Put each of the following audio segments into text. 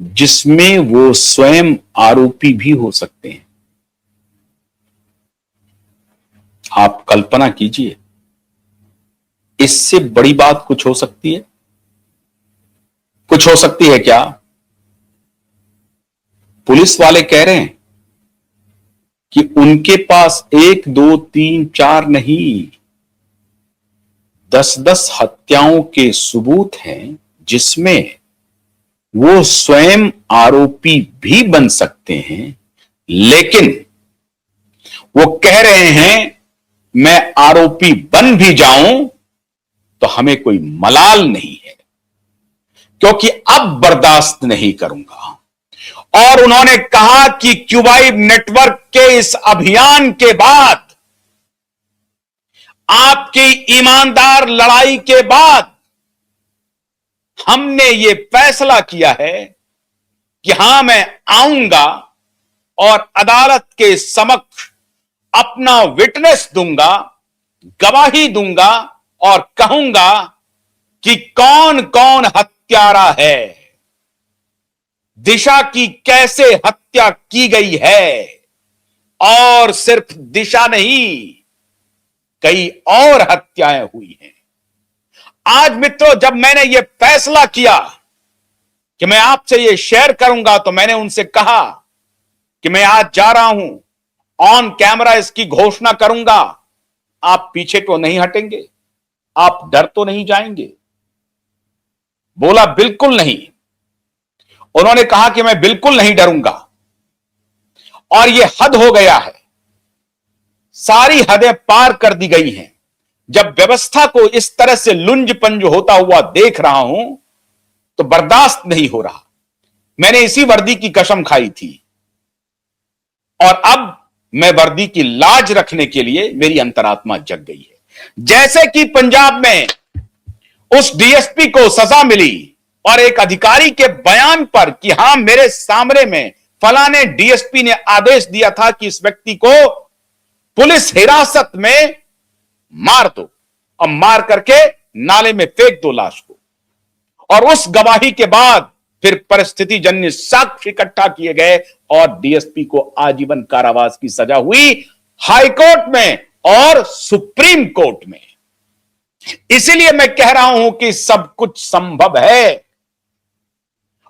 जिसमें वो स्वयं आरोपी भी हो सकते हैं। आप कल्पना कीजिए, इससे बड़ी बात कुछ हो सकती है? कुछ हो सकती है क्या? पुलिस वाले कह रहे हैं कि उनके पास 1, 2, 3, 4 नहीं, 10-10 हत्याओं के सबूत हैं, जिसमें वो स्वयं आरोपी भी बन सकते हैं। लेकिन वो कह रहे हैं, मैं आरोपी बन भी जाऊं तो हमें कोई मलाल नहीं है, क्योंकि अब बर्दाश्त नहीं करूंगा। और उन्होंने कहा कि क्यूबाई नेटवर्क के इस अभियान के बाद, आपकी ईमानदार लड़ाई के बाद, हमने ये फैसला किया है कि हां, मैं आऊंगा और अदालत के समक्ष अपना विटनेस दूंगा, गवाही दूंगा और कहूंगा कि कौन कौन हत्यारा है, दिशा की कैसे हत्या की गई है। और सिर्फ दिशा नहीं, कई और हत्याएं हुई हैं। आज मित्रों, जब मैंने यह फैसला किया कि मैं आपसे यह शेयर करूंगा, तो मैंने उनसे कहा कि मैं आज जा रहा हूं, ऑन कैमरा इसकी घोषणा करूंगा। आप पीछे तो नहीं हटेंगे? आप डर तो नहीं जाएंगे? बोला बिल्कुल नहीं। उन्होंने कहा कि मैं बिल्कुल नहीं डरूंगा। और यह हद हो गया है, सारी हदें पार कर दी गई हैं। जब व्यवस्था को इस तरह से लुंज पंज होता हुआ देख रहा हूं तो बर्दाश्त नहीं हो रहा। मैंने इसी वर्दी की कसम खाई थी और अब मैं वर्दी की लाज रखने के लिए मेरी अंतरात्मा जग गई है। जैसे कि पंजाब में उस डीएसपी को सजा मिली और एक अधिकारी के बयान पर कि हां, मेरे सामने में फलाने डीएसपी ने आदेश दिया था कि इस व्यक्ति को पुलिस हिरासत में मार दो और मार करके नाले में फेंक दो लाश को। और उस गवाही के बाद फिर परिस्थिति जन्य साक्ष्य इकट्ठा किए गए और डीएसपी को आजीवन कारावास की सजा हुई, हाईकोर्ट में और सुप्रीम कोर्ट में। इसीलिए मैं कह रहा हूं कि सब कुछ संभव है।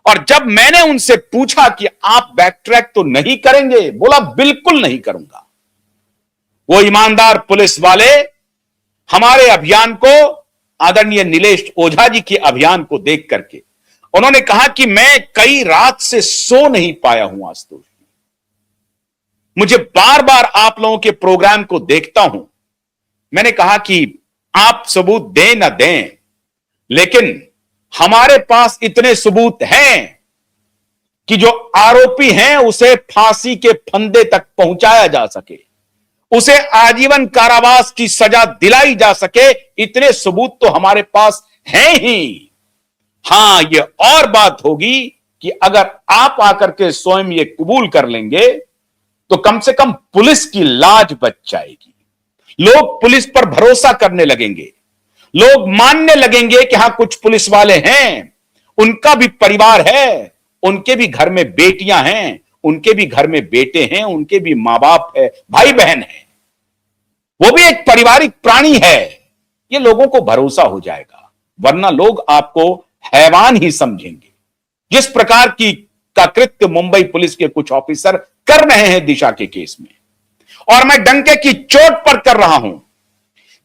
और जब मैंने उनसे पूछा कि आप बैक ट्रैक तो नहीं करेंगे, बोला बिल्कुल नहीं करूंगा। वो ईमानदार पुलिस वाले हमारे अभियान को, आदरणीय नीलेश ओझा जी के अभियान को देख करके उन्होंने कहा कि मैं कई रात से सो नहीं पाया हूं आशुतोष। मुझे बार बार आप लोगों के प्रोग्राम को देखता हूं। मैंने कहा कि आप सबूत दें ना दें, लेकिन हमारे पास इतने सबूत हैं कि जो आरोपी हैं उसे फांसी के फंदे तक पहुंचाया जा सके, उसे आजीवन कारावास की सजा दिलाई जा सके। इतने सबूत तो हमारे पास हैं ही। हां, यह और बात होगी कि अगर आप आकर के स्वयं ये कबूल कर लेंगे तो कम से कम पुलिस की लाज बच जाएगी। लोग पुलिस पर भरोसा करने लगेंगे। लोग मानने लगेंगे कि हां, कुछ पुलिस वाले हैं, उनका भी परिवार है, उनके भी घर में बेटियां हैं, उनके भी घर में बेटे हैं, उनके भी मां बाप है, भाई बहन है, वो भी एक पारिवारिक प्राणी है। ये लोगों को भरोसा हो जाएगा। वरना लोग आपको हैवान ही समझेंगे। जिस प्रकार की का कृत्य मुंबई पुलिस के कुछ ऑफिसर कर रहे हैं दिशा के केस में, और मैं डंके की चोट पर कर रहा हूं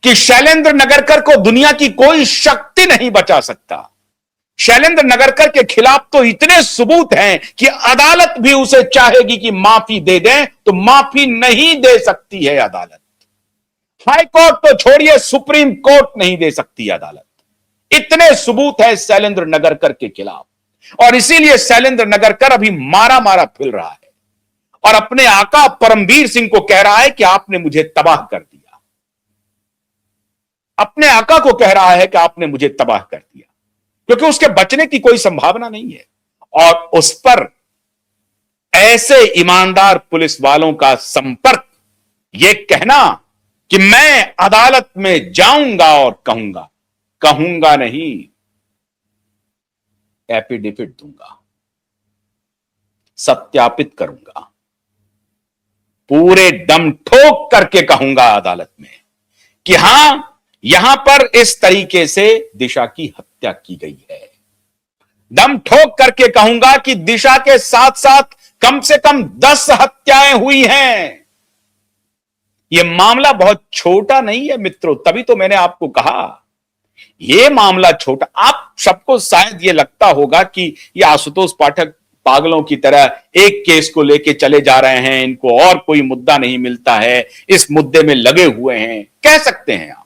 कि शैलेंद्र नगरकर को दुनिया की कोई शक्ति नहीं बचा सकता। शैलेंद्र नगरकर के खिलाफ तो इतने सबूत हैं कि अदालत भी उसे चाहेगी कि माफी दे दें तो माफी नहीं दे सकती है अदालत। हाई कोर्ट तो छोड़िए, सुप्रीम कोर्ट नहीं दे सकती अदालत। इतने सबूत है शैलेंद्र नगरकर के खिलाफ। और इसीलिए शैलेंद्र नगरकर अभी मारा मारा फिर रहा है और अपने आका परमवीर सिंह को कह रहा है कि आपने मुझे तबाह कर दिया। अपने आका को कह रहा है कि आपने मुझे तबाह कर दिया, क्योंकि उसके बचने की कोई संभावना नहीं है। और उस पर ऐसे ईमानदार पुलिस वालों का संपर्क, यह कहना कि मैं अदालत में जाऊंगा और कहूंगा नहीं, एफिडेविट दूंगा। सत्यापित करूंगा, पूरे दम ठोक करके कहूंगा अदालत में कि हां, यहां पर इस तरीके से दिशा की हत्या की गई है। दम ठोक करके कहूंगा कि दिशा के साथ साथ कम से कम 10 हत्याएं हुई हैं। यह मामला बहुत छोटा नहीं है मित्रों, तभी तो मैंने आपको कहा यह मामला छोटा। आप सबको शायद यह लगता होगा कि यह आशुतोष पाठक पागलों की तरह एक केस को लेके चले जा रहे हैं, इनको और कोई मुद्दा नहीं मिलता है, इस मुद्दे में लगे हुए हैं, कह सकते हैं आप।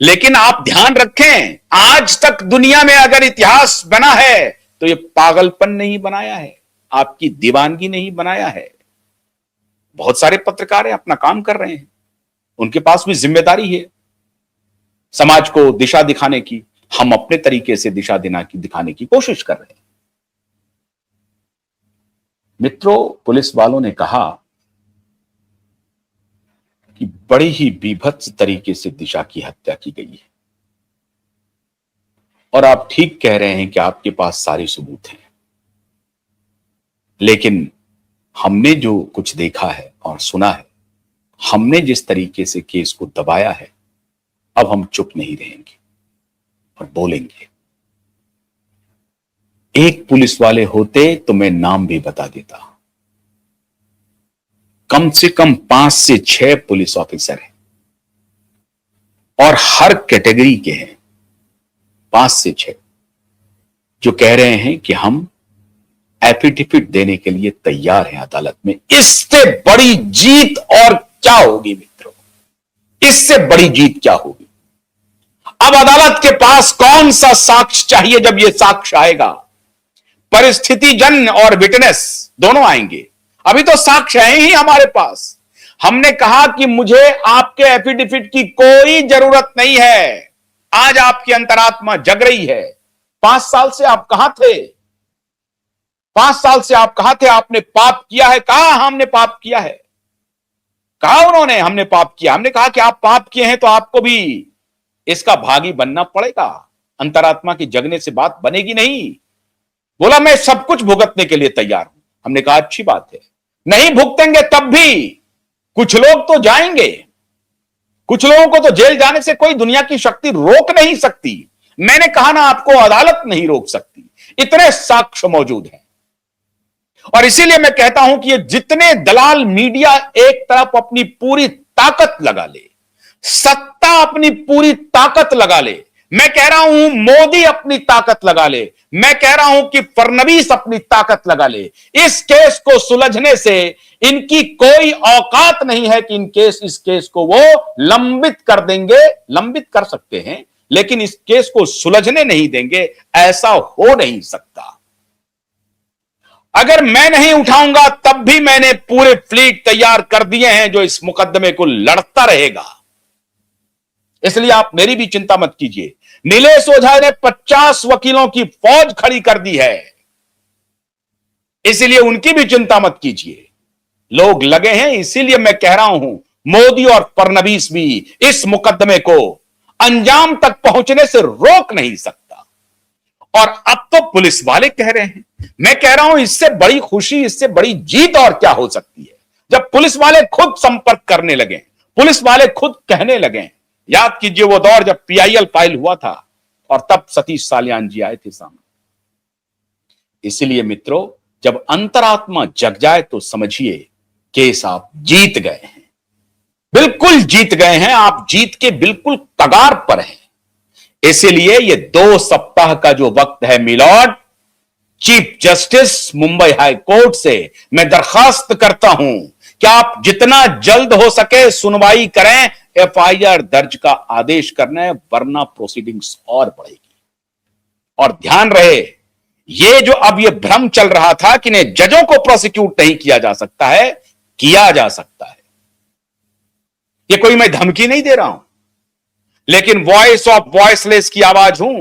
लेकिन आप ध्यान रखें, आज तक दुनिया में अगर इतिहास बना है तो यह पागलपन नहीं बनाया है, आपकी दीवानगी नहीं बनाया है। बहुत सारे पत्रकार हैं, अपना काम कर रहे हैं, उनके पास भी जिम्मेदारी है समाज को दिशा दिखाने की। हम अपने तरीके से दिशा दिखाने की कोशिश कर रहे हैं। मित्रों, पुलिस वालों ने कहा कि बड़ी ही बीभत्स तरीके से दिशा की हत्या की गई है, और आप ठीक कह रहे हैं कि आपके पास सारे सबूत हैं, लेकिन हमने जो कुछ देखा है और सुना है, हमने जिस तरीके से केस को दबाया है, अब हम चुप नहीं रहेंगे और बोलेंगे। एक पुलिस वाले होते तो मैं नाम भी बता देता। कम से कम 5 से 6 पुलिस ऑफिसर हैं और हर कैटेगरी के हैं, 5 से 6, जो कह रहे हैं कि हम एफिडेविट देने के लिए तैयार हैं अदालत में। इससे बड़ी जीत और क्या होगी मित्रों? इससे बड़ी जीत क्या होगी? अब अदालत के पास कौन सा साक्ष्य चाहिए? जब यह साक्ष्य आएगा, परिस्थिति जन और विटनेस दोनों आएंगे। अभी तो साक्ष्य है ही हमारे पास। हमने कहा कि मुझे आपके एफिडेविट की कोई जरूरत नहीं है। आज आपकी अंतरात्मा जग रही है। 5 साल से आप कहां थे? 5 साल से आप कहां थे? आपने पाप किया है? कहा हमने पाप किया है? कहा उन्होंने हमने पाप किया? हमने कहा कि आप पाप किए हैं तो आपको भी इसका भागी बनना पड़ेगा। अंतरात्मा की जगने से बात बनेगी नहीं। बोला मैं सब कुछ भुगतने के लिए तैयार हूं। हमने कहा अच्छी बात है। नहीं भुगतेंगे तब भी कुछ लोग तो जाएंगे, कुछ लोगों को तो जेल जाने से कोई दुनिया की शक्ति रोक नहीं सकती। मैंने कहा ना, आपको अदालत नहीं रोक सकती, इतने साक्ष्य मौजूद हैं। और इसीलिए मैं कहता हूं कि ये जितने दलाल मीडिया एक तरफ अपनी पूरी ताकत लगा ले, सत्ता अपनी पूरी ताकत लगा ले, मैं कह रहा हूं मोदी अपनी ताकत लगा ले, मैं कह रहा हूं कि फडणवीस अपनी ताकत लगा ले, इस केस को सुलझने से इनकी कोई औकात नहीं है कि इस केस को वो लंबित कर देंगे। लंबित कर सकते हैं लेकिन इस केस को सुलझने नहीं देंगे, ऐसा हो नहीं सकता। अगर मैं नहीं उठाऊंगा तब भी मैंने पूरे फ्लीट तैयार कर दिए हैं जो इस मुकदमे को लड़ता रहेगा। इसलिए आप मेरी भी चिंता मत कीजिए। नीलेश ओझा ने 50 वकीलों की फौज खड़ी कर दी है, इसलिए उनकी भी चिंता मत कीजिए। लोग लगे हैं, इसीलिए मैं कह रहा हूं मोदी और फडणवीस भी इस मुकदमे को अंजाम तक पहुंचने से रोक नहीं सकता। और अब तो पुलिस वाले कह रहे हैं, मैं कह रहा हूं इससे बड़ी खुशी, इससे बड़ी जीत और क्या हो सकती है? जब पुलिस वाले खुद संपर्क करने लगे, पुलिस वाले खुद कहने लगे। याद कीजिए वो दौर जब PIL फाइल हुआ था और तब सतीश साल्यान जी आए थे सामने। इसलिए मित्रों, जब अंतरात्मा जग जाए तो समझिए केस आप जीत गए हैं, बिल्कुल जीत गए हैं। आप जीत के बिल्कुल कगार पर हैं। इसीलिए ये 2 सप्ताह का जो वक्त है milord, chief justice Mumbai high court से मैं दरखास्त करता हूं कि आप जितना जल्द हो सके सुनवाई करें, FIR दर्ज का आदेश करना है, वरना प्रोसीडिंग्स और बढ़ेगी। और ध्यान रहे, ये जो अब ये भ्रम चल रहा था कि ने जजों को प्रोसिक्यूट नहीं किया जा सकता है, किया जा सकता है। ये कोई मैं धमकी नहीं दे रहा हूं, लेकिन वॉइस ऑफ वॉइसलेस की आवाज हूं,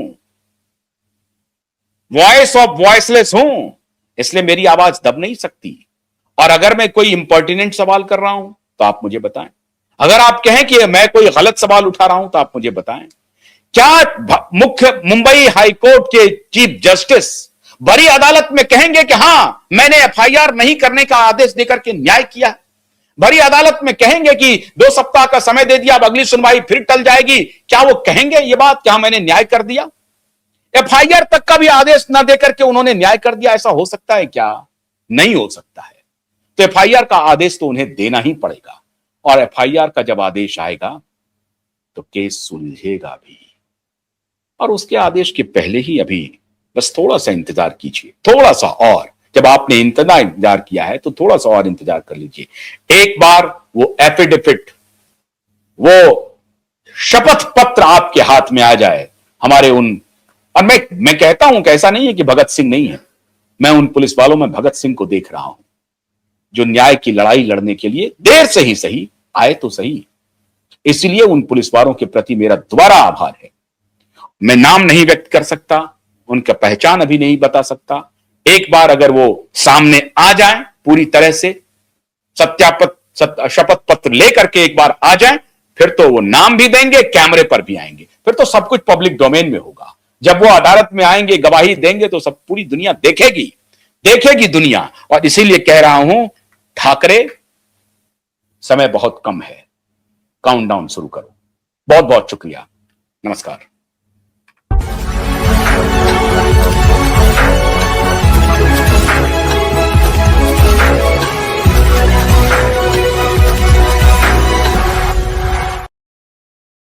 वॉइस ऑफ वॉइसलेस हूं, इसलिए मेरी आवाज दब नहीं सकती। और अगर मैं कोई इंपर्टिनेंट सवाल कर रहा हूं तो आप मुझे बताएं। अगर आप कहें कि मैं कोई गलत सवाल उठा रहा हूं तो आप मुझे बताएं। क्या मुख्य मुंबई हाई कोर्ट के चीफ जस्टिस बड़ी अदालत में कहेंगे कि हां, मैंने एफआईआर नहीं करने का आदेश देकर के न्याय किया। बड़ी अदालत में कहेंगे कि 2 सप्ताह का समय दे दिया, अब अगली सुनवाई फिर टल जाएगी। क्या वो कहेंगे ये बात कि हां, मैंने न्याय कर दिया? एफआईआर तक का भी आदेश ना देकर के उन्होंने न्याय कर दिया, ऐसा हो सकता है क्या? नहीं हो सकता है। तो एफआईआर का आदेश तो उन्हें देना ही पड़ेगा, और एफआईआर का जब आदेश आएगा तो केस सुलझेगा भी। और उसके आदेश के पहले ही अभी बस थोड़ा सा इंतजार कीजिए, थोड़ा सा और। जब आपने इंतजार किया है तो थोड़ा सा और इंतजार कर लीजिए। एक बार वो एफिडेविट, वो शपथ पत्र आपके हाथ में आ जाए हमारे उन, और मैं कहता हूं कि ऐसा नहीं है कि भगत सिंह नहीं है, मैं उन पुलिस वालों में भगत सिंह को देख रहा हूं, जो न्याय की लड़ाई लड़ने के लिए देर से ही सही आए तो सही। इसलिए उन पुलिस वालों के प्रति मेरा दोबारा आभार है। मैं नाम नहीं व्यक्त कर सकता, उनका पहचान अभी नहीं बता सकता। एक बार अगर वो सामने आ जाएं, पूरी तरह से शपथ पत्र लेकर के एक बार आ जाएं, फिर तो वो नाम भी देंगे, कैमरे पर भी आएंगे, फिर तो सब कुछ पब्लिक डोमेन में होगा। जब वो अदालत में आएंगे, गवाही देंगे, तो सब पूरी दुनिया देखेगी दुनिया। और इसीलिए कह रहा हूं, ठाकरे, समय बहुत कम है, काउंटडाउन शुरू करो। बहुत बहुत शुक्रिया, नमस्कार।